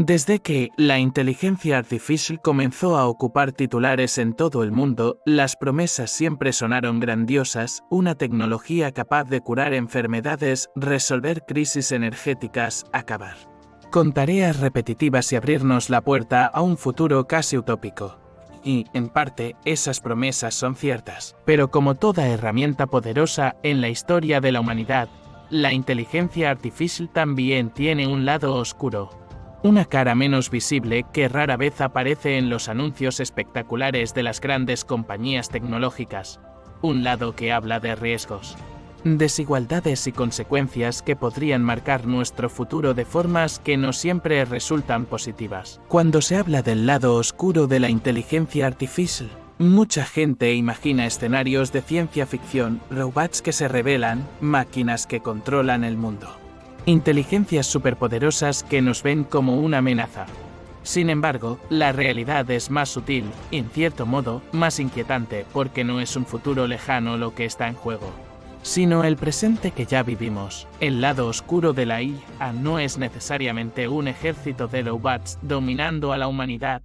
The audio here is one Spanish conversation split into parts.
Desde que la inteligencia artificial comenzó a ocupar titulares en todo el mundo, las promesas siempre sonaron grandiosas: una tecnología capaz de curar enfermedades, resolver crisis energéticas, acabar con tareas repetitivas y abrirnos la puerta a un futuro casi utópico. Y, en parte, esas promesas son ciertas. Pero como toda herramienta poderosa en la historia de la humanidad, la inteligencia artificial también tiene un lado oscuro. Una cara menos visible que rara vez aparece en los anuncios espectaculares de las grandes compañías tecnológicas. Un lado que habla de riesgos, desigualdades y consecuencias que podrían marcar nuestro futuro de formas que no siempre resultan positivas. Cuando se habla del lado oscuro de la inteligencia artificial, mucha gente imagina escenarios de ciencia ficción: robots que se rebelan, máquinas que controlan el mundo, inteligencias superpoderosas que nos ven como una amenaza. Sin embargo, la realidad es más sutil, en cierto modo, más inquietante, porque no es un futuro lejano lo que está en juego, sino el presente que ya vivimos. El lado oscuro de la IA no es necesariamente un ejército de robots dominando a la humanidad,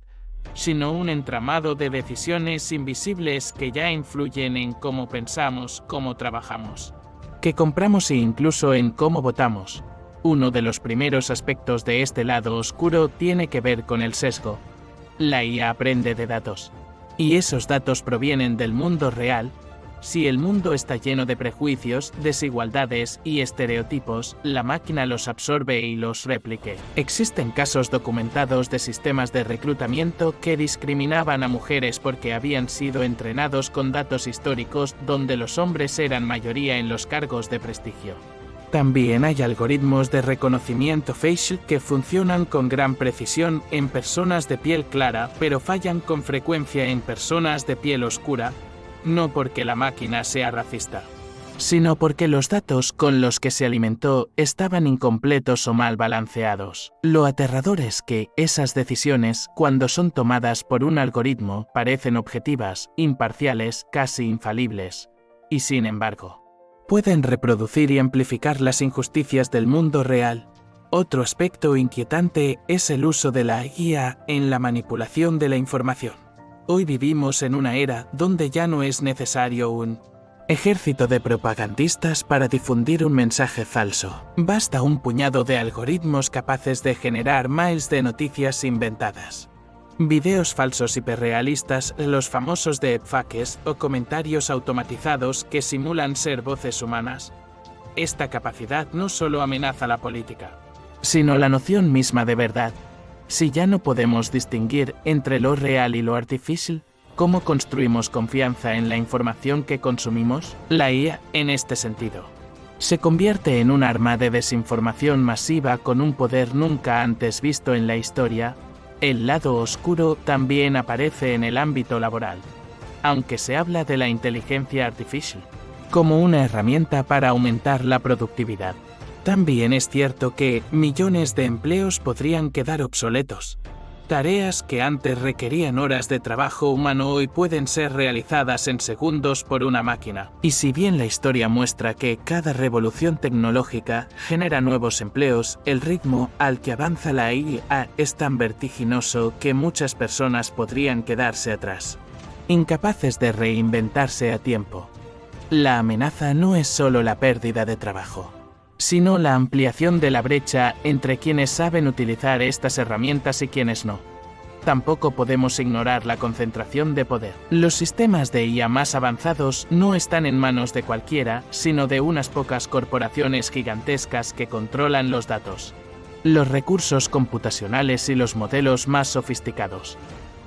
sino un entramado de decisiones invisibles que ya influyen en cómo pensamos, cómo trabajamos, que compramos e incluso en cómo votamos. Uno de los primeros aspectos de este lado oscuro tiene que ver con el sesgo. La IA aprende de datos, y esos datos provienen del mundo real. Si el mundo está lleno de prejuicios, desigualdades y estereotipos, la máquina los absorbe y los replique. Existen casos documentados de sistemas de reclutamiento que discriminaban a mujeres porque habían sido entrenados con datos históricos donde los hombres eran mayoría en los cargos de prestigio. También hay algoritmos de reconocimiento facial que funcionan con gran precisión en personas de piel clara, pero fallan con frecuencia en personas de piel oscura, no porque la máquina sea racista, sino porque los datos con los que se alimentó estaban incompletos o mal balanceados. Lo aterrador es que esas decisiones, cuando son tomadas por un algoritmo, parecen objetivas, imparciales, casi infalibles, y sin embargo, pueden reproducir y amplificar las injusticias del mundo real. Otro aspecto inquietante es el uso de la IA en la manipulación de la información. Hoy vivimos en una era donde ya no es necesario un ejército de propagandistas para difundir un mensaje falso. Basta un puñado de algoritmos capaces de generar miles de noticias inventadas, videos falsos hiperrealistas, los famosos deepfakes o comentarios automatizados que simulan ser voces humanas. Esta capacidad no solo amenaza la política, sino la noción misma de verdad. Si ya no podemos distinguir entre lo real y lo artificial, ¿cómo construimos confianza en la información que consumimos? La IA, en este sentido, se convierte en un arma de desinformación masiva con un poder nunca antes visto en la historia. El lado oscuro también aparece en el ámbito laboral. Aunque se habla de la inteligencia artificial como una herramienta para aumentar la productividad, también es cierto que millones de empleos podrían quedar obsoletos. Tareas que antes requerían horas de trabajo humano hoy pueden ser realizadas en segundos por una máquina. Y si bien la historia muestra que cada revolución tecnológica genera nuevos empleos, el ritmo al que avanza la IA es tan vertiginoso que muchas personas podrían quedarse atrás, incapaces de reinventarse a tiempo. La amenaza no es solo la pérdida de trabajo, sino la ampliación de la brecha entre quienes saben utilizar estas herramientas y quienes no. Tampoco podemos ignorar la concentración de poder. Los sistemas de IA más avanzados no están en manos de cualquiera, sino de unas pocas corporaciones gigantescas que controlan los datos, los recursos computacionales y los modelos más sofisticados.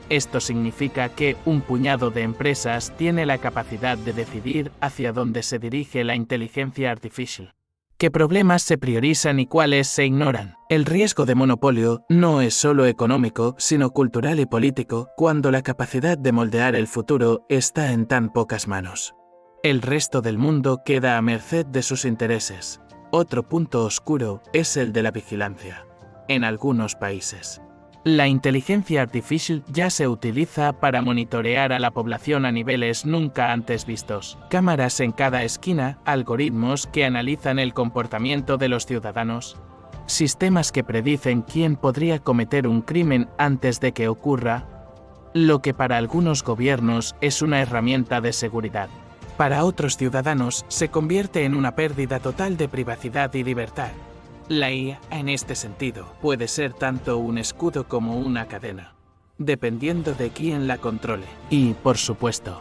Esto significa que un puñado de empresas tiene la capacidad de decidir hacia dónde se dirige la inteligencia artificial, qué problemas se priorizan y cuáles se ignoran. El riesgo de monopolio no es solo económico, sino cultural y político, cuando la capacidad de moldear el futuro está en tan pocas manos. El resto del mundo queda a merced de sus intereses. Otro punto oscuro es el de la vigilancia. En algunos países, la inteligencia artificial ya se utiliza para monitorear a la población a niveles nunca antes vistos. Cámaras en cada esquina, algoritmos que analizan el comportamiento de los ciudadanos, sistemas que predicen quién podría cometer un crimen antes de que ocurra, lo que para algunos gobiernos es una herramienta de seguridad. Para otros ciudadanos se convierte en una pérdida total de privacidad y libertad. La IA, en este sentido, puede ser tanto un escudo como una cadena, dependiendo de quién la controle. Y, por supuesto,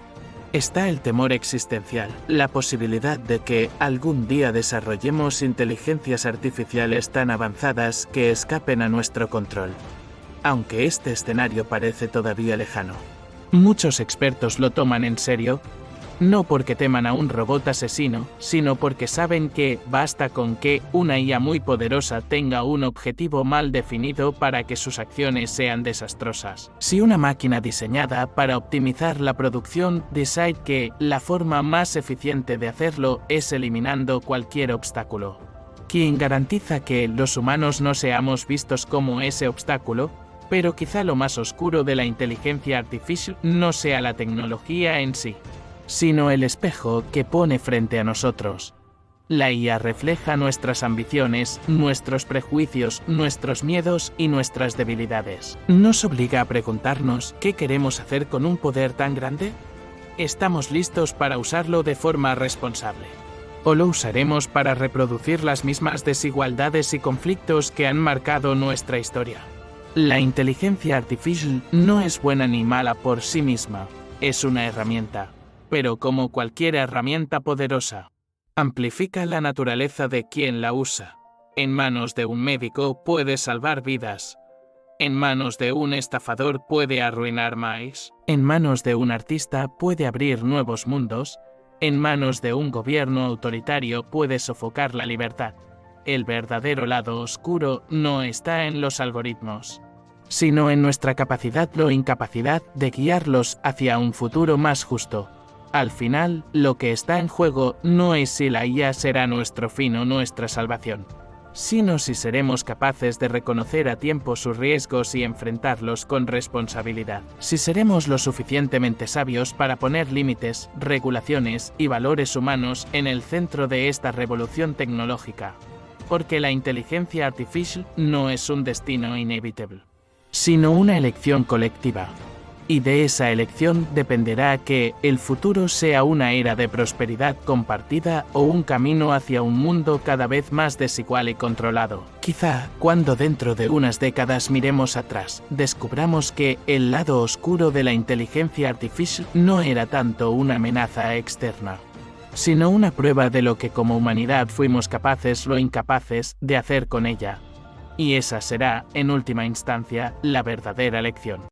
está el temor existencial, la posibilidad de que algún día desarrollemos inteligencias artificiales tan avanzadas que escapen a nuestro control. Aunque este escenario parece todavía lejano, muchos expertos lo toman en serio, no porque teman a un robot asesino, sino porque saben que basta con que una IA muy poderosa tenga un objetivo mal definido para que sus acciones sean desastrosas. Si una máquina diseñada para optimizar la producción decide que la forma más eficiente de hacerlo es eliminando cualquier obstáculo, ¿quién garantiza que los humanos no seamos vistos como ese obstáculo? Pero quizá lo más oscuro de la inteligencia artificial no sea la tecnología en sí, sino el espejo que pone frente a nosotros. La IA refleja nuestras ambiciones, nuestros prejuicios, nuestros miedos y nuestras debilidades. ¿Nos obliga a preguntarnos qué queremos hacer con un poder tan grande? ¿Estamos listos para usarlo de forma responsable? ¿O lo usaremos para reproducir las mismas desigualdades y conflictos que han marcado nuestra historia? La inteligencia artificial no es buena ni mala por sí misma, es una herramienta. Pero como cualquier herramienta poderosa, amplifica la naturaleza de quien la usa. En manos de un médico puede salvar vidas. En manos de un estafador puede arruinar más. En manos de un artista puede abrir nuevos mundos. En manos de un gobierno autoritario puede sofocar la libertad. El verdadero lado oscuro no está en los algoritmos, sino en nuestra capacidad o incapacidad de guiarlos hacia un futuro más justo. Al final, lo que está en juego no es si la IA será nuestro fin o nuestra salvación, sino si seremos capaces de reconocer a tiempo sus riesgos y enfrentarlos con responsabilidad. Si seremos lo suficientemente sabios para poner límites, regulaciones y valores humanos en el centro de esta revolución tecnológica. Porque la inteligencia artificial no es un destino inevitable, sino una elección colectiva. Y de esa elección dependerá que el futuro sea una era de prosperidad compartida o un camino hacia un mundo cada vez más desigual y controlado. Quizá, cuando dentro de unas décadas miremos atrás, descubramos que el lado oscuro de la inteligencia artificial no era tanto una amenaza externa, sino una prueba de lo que como humanidad fuimos capaces o incapaces de hacer con ella. Y esa será, en última instancia, la verdadera lección.